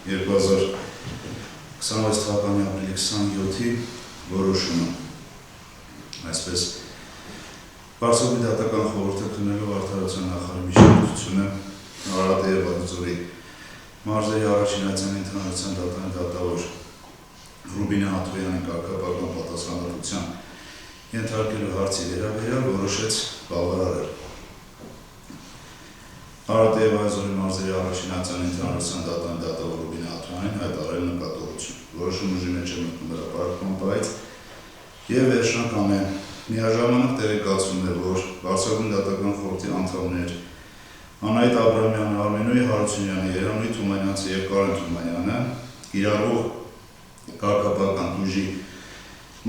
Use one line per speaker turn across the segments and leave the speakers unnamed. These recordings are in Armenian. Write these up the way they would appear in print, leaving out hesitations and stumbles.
2026 թվականի ապրիլի 27-ի որոշումը։ Այսպես, Վարշավի դատական խորհուրդը քննելով արդարության նախարարի միջնորդությունը Արարատի և Վայոց-Ձորի մարզերի առաջին այցանի ընդհանրության դատարանի դատավոր Ռուբինե Հաթոյանին կարգապահական պատասխանատվության ենթարկելու հարցի վերաբերյալ որոշեց բավարարել։ Արարատի և Վայոց-Ձորի մարզերի առաջին այցանի ընդհանրության դատարանի դատավոր Ռուբինե Հաթոյանին հայտարարել նկատողություն։ Որոշումը ուժի մեջ է մտնում հրապարակման պահից և վերջնական է։ Միաժամանակ տեղեկացվում է, որ Վարշավի դատական խորհրդի անդամներ Անահիտ Աբրամյանը, Արմենուհի Հարությունյանը, Երանուհի Թումանյանցը և Կարեն Թումանյանը կիրառվող կարգապահական ուժի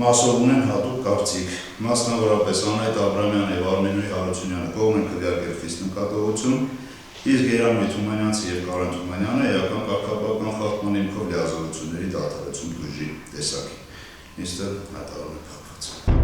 մասով ունեն հատուկ կարծիք, մասնավորապես Անահիտ Աբրամյանը և Արմենուհի Հարությունյանը կողմ են քվեարկել խիստ նկատողություն, իսկ Երանուհի Թումանյանցը և Կարեն Թումանյանը էական կարգապահական խախտման հիմքով լիազորությունների դադարեցում ուժի տեսակի։ Նիստը հայտարարում է փակված։